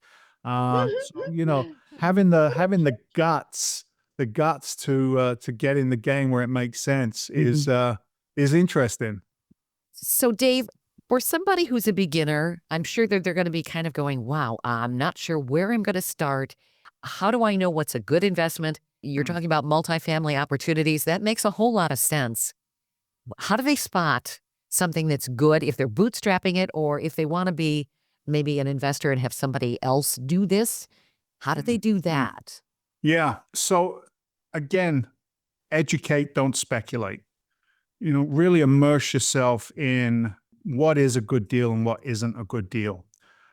Having the guts to get in the game where it makes sense is interesting. So, Dave, for somebody who's a beginner, I'm sure that they're going to be kind of going, wow, I'm not sure where I'm going to start. How do I know what's a good investment? You're talking about multifamily opportunities. That makes a whole lot of sense. How do they spot something that's good if they're bootstrapping it, or if they want to be maybe an investor and have somebody else do this? How do they do that? Yeah. So again, educate, don't speculate. Really immerse yourself in what is a good deal and what isn't a good deal.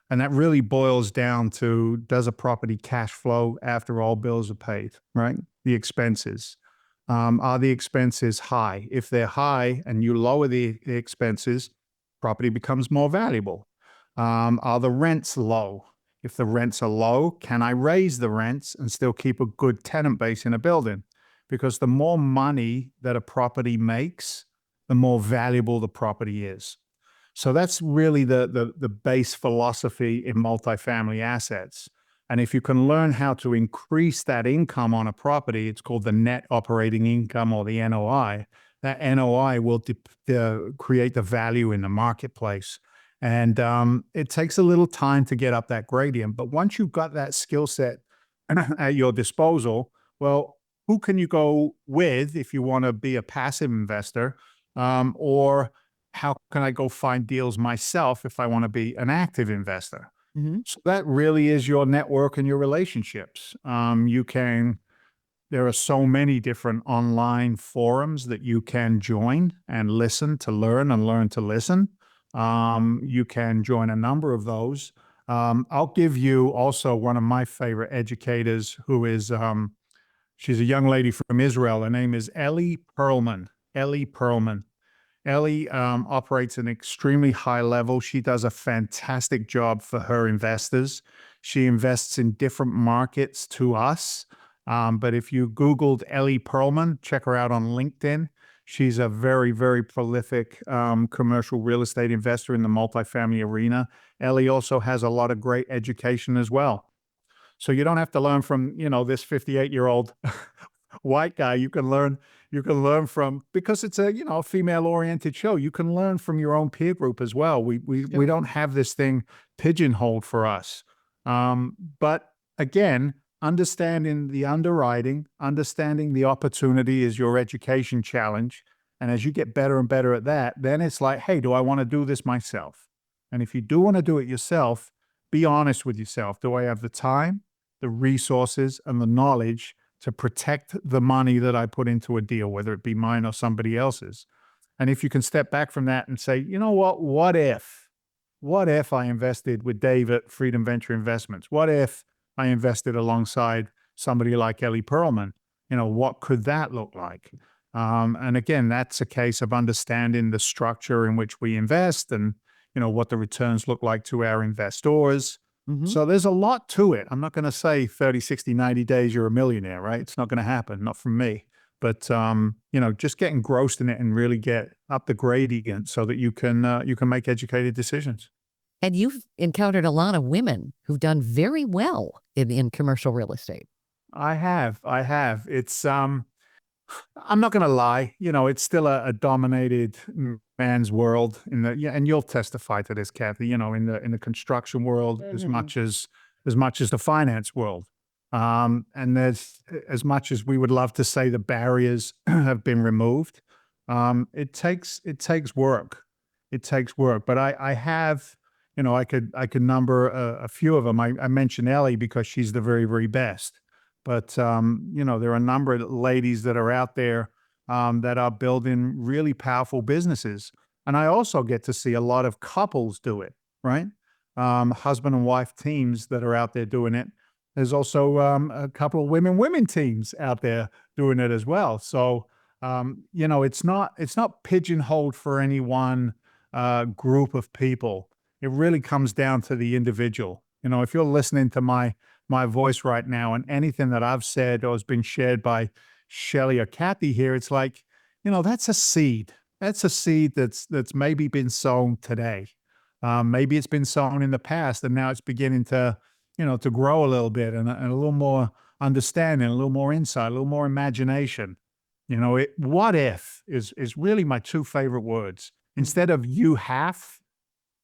And that really boils down to, does a property cash flow after all bills are paid, right? The expenses. Are the expenses high? If they're high and you lower the expenses, property becomes more valuable. Are the rents low? If the rents are low, can I raise the rents and still keep a good tenant base in a building? Because the more money that a property makes, the more valuable the property is. So that's really the base philosophy in multifamily assets. And if you can learn how to increase that income on a property, it's called the net operating income, or the NOI. That NOI will create the value in the marketplace. And it takes a little time to get up that gradient. But once you've got that skill set at your disposal, well, who can you go with if you want to be a passive investor? Or how can I go find deals myself if I want to be an active investor? Mm-hmm. So that really is your network and your relationships. There are so many different online forums that you can join and listen to learn and learn to listen. You can join a number of those. I'll give you also one of my favorite educators, who is, she's a young lady from Israel. Her name is Ellie Perlman. Ellie operates an extremely high level. She does a fantastic job for her investors. She invests in different markets to us. But if you Googled Ellie Perlman, check her out on LinkedIn. She's a very, very prolific commercial real estate investor in the multifamily arena. Ellie also has a lot of great education as well. So you don't have to learn from, this 58-year-old white guy. You can learn from, because it's a, female-oriented show. You can learn from your own peer group as well. We don't have this thing pigeonholed for us. But again, understanding the underwriting, understanding the opportunity is your education challenge. And as you get better and better at that, then it's like, hey, do I want to do this myself? And if you do want to do it yourself, be honest with yourself. Do I have the time, the resources, and the knowledge to protect the money that I put into a deal, whether it be mine or somebody else's? And if you can step back from that and say, you know what if I invested with Dave at Freedom Venture Investments? What if I invested alongside somebody like Ellie Perlman? What could that look like? And again, that's a case of understanding the structure in which we invest and, what the returns look like to our investors. Mhm. So there's a lot to it. I'm not going to say 30, 60, 90 days, you're a millionaire, right? It's not going to happen, not from me. But, just get engrossed in it and really get up the gradient so that you can make educated decisions. And you've encountered a lot of women who've done very well in commercial real estate. I have. It's, I'm not going to lie, it's still a dominated man's world and you'll testify to this, Kathy, in the construction world as much as the finance world. And there's, as much as we would love to say the barriers have been removed, it takes work. It takes work. But I have, I could number a few of them. I mentioned Ellie because she's the very, very best. But, there are a number of ladies that are out there that are building really powerful businesses. And I also get to see a lot of couples do it, right? Husband and wife teams that are out there doing it. There's also a couple of women teams out there doing it as well. So, it's not pigeonholed for any one group of people. It really comes down to the individual. If you're listening to my voice right now and anything that I've said or has been shared by Shelley or Kathy here, it's like, that's a seed. That's a seed that's maybe been sown today. Maybe it's been sown in the past and now it's beginning to grow a little bit and a little more understanding, a little more insight, a little more imagination. What if is really my two favorite words. Instead of you have,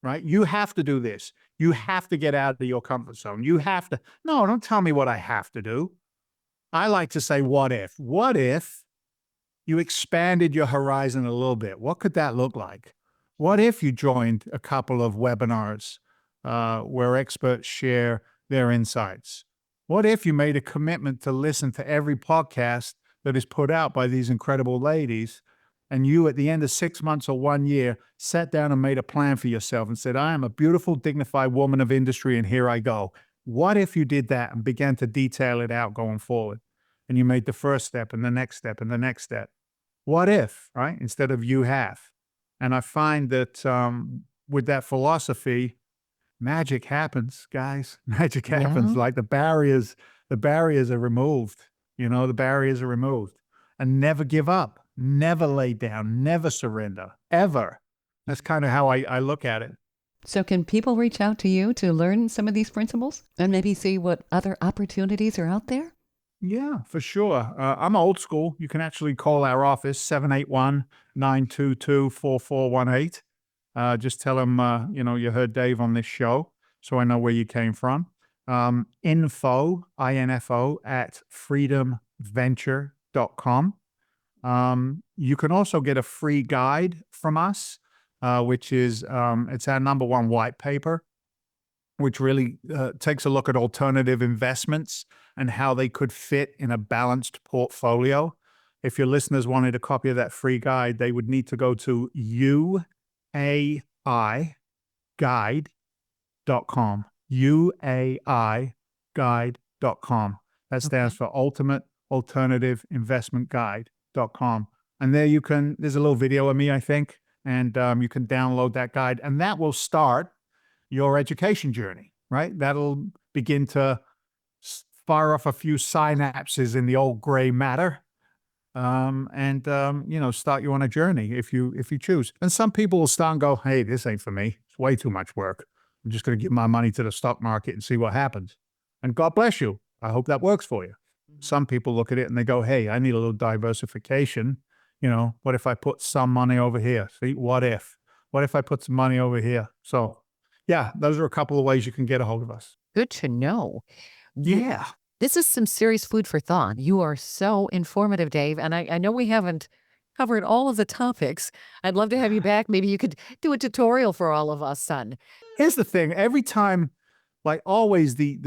right? You have to do this. You have to get out of your comfort zone. You have to. No, don't tell me what I have to do. I like to say, what if? What if you expanded your horizon a little bit? What could that look like? What if you joined a couple of webinars where experts share their insights? What if you made a commitment to listen to every podcast that is put out by these incredible ladies, and you, at the end of 6 months or 1 year, sat down and made a plan for yourself and said, I am a beautiful, dignified woman of industry, and here I go. What if you did that and began to detail it out going forward? And you made the first step and the next step and the next step. What if, right? Instead of you have. And I find that with that philosophy, magic happens, guys. Magic happens. Yeah. Like the barriers are removed. The barriers are removed. And never give up. Never lay down, never surrender, ever. That's kind of how I look at it. So can people reach out to you to learn some of these principles and maybe see what other opportunities are out there? Yeah, for sure. I'm old school. You can actually call our office, 781-922-4418. Just tell them, you heard Dave on this show, so I know where you came from. Info, I-N-F-O, at freedomventure.com. You can also get a free guide from us, which is, it's our number one white paper, which really takes a look at alternative investments and how they could fit in a balanced portfolio. If your listeners wanted a copy of that free guide, they would need to go to uaiguide.com. uaiguide.com. That stands for Ultimate Alternative Investment Guide.com. And there there's a little video of me, I think, And you can download that guide, and that will start your education journey, right? That'll begin to fire off a few synapses in the old gray matter, start you on a journey if you choose. And some people will start and go, hey, this ain't for me. It's way too much work. I'm just going to give my money to the stock market and see what happens. And God bless you. I hope that works for you. Some people look at it and they go, hey, I need a little diversification. What if I put some money over here? See, what if I put some money over here? So yeah, those are a couple of ways you can get a hold of us. Good to know. Yeah. This is some serious food for thought. You are so informative, Dave. And I know we haven't covered all of the topics. I'd love to have you back. Maybe you could do a tutorial for all of us, son. Here's the thing. Every time, like always, the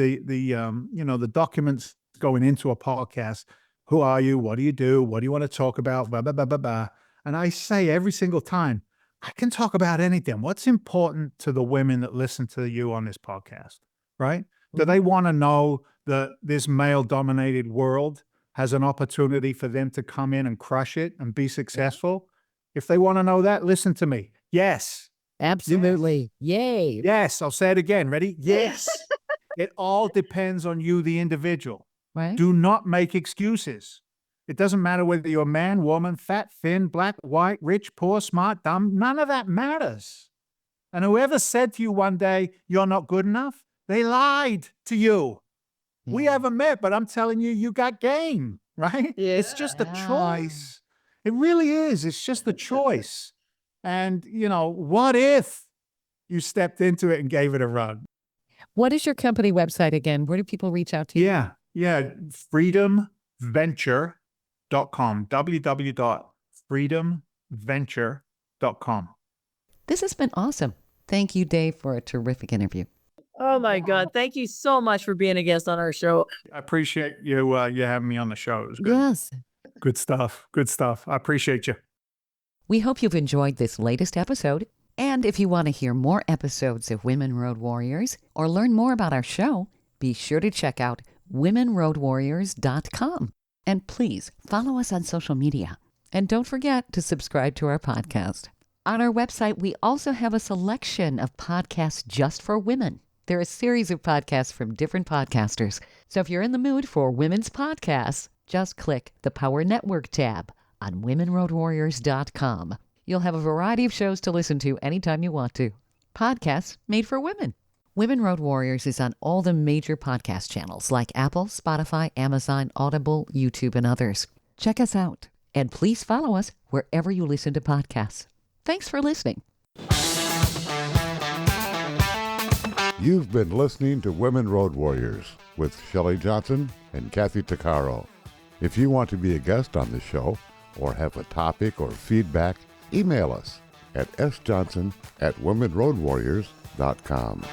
documents going into a podcast, who are you? What do you do? What do you want to talk about? Blah, blah, blah, blah, blah. And I say every single time, I can talk about anything. What's important to the women that listen to you on this podcast, right? Do they want to know that this male-dominated world has an opportunity for them to come in and crush it and be successful? If they want to know that, listen to me. Yes. Absolutely. Yay. Yes. I'll say it again. Ready? Yes. It all depends on you, the individual. Right. Do not make excuses. It doesn't matter whether you're a man, woman, fat, thin, black, white, rich, poor, smart, dumb. None of that matters. And whoever said to you one day, you're not good enough, they lied to you. Yeah. We haven't met, but I'm telling you, you got game, right? Yeah. It's just a choice. It really is. It's just a choice. And, what if you stepped into it and gave it a run? What is your company website again? Where do people reach out to you? Yeah. freedomventure.com. www.freedomventure.com. This has been awesome. Thank you, Dave, for a terrific interview. Oh my God. Thank you so much for being a guest on our show. I appreciate you having me on the show. It was good. Yes. Good stuff. I appreciate you. We hope you've enjoyed this latest episode. And if you want to hear more episodes of Women Road Warriors or learn more about our show, be sure to check out womenroadwarriors.com. And please follow us on social media. And don't forget to subscribe to our podcast. On our website, we also have a selection of podcasts just for women. There are a series of podcasts from different podcasters. So if you're in the mood for women's podcasts, just click the Power Network tab on womenroadwarriors.com. You'll have a variety of shows to listen to anytime you want to. Podcasts made for women. Women Road Warriors is on all the major podcast channels like Apple, Spotify, Amazon, Audible, YouTube, and others. Check us out. And please follow us wherever you listen to podcasts. Thanks for listening. You've been listening to Women Road Warriors with Shelley Johnson and Kathy Tuccaro. If you want to be a guest on the show or have a topic or feedback, email us at sjohnson@womenroadwarriors.com.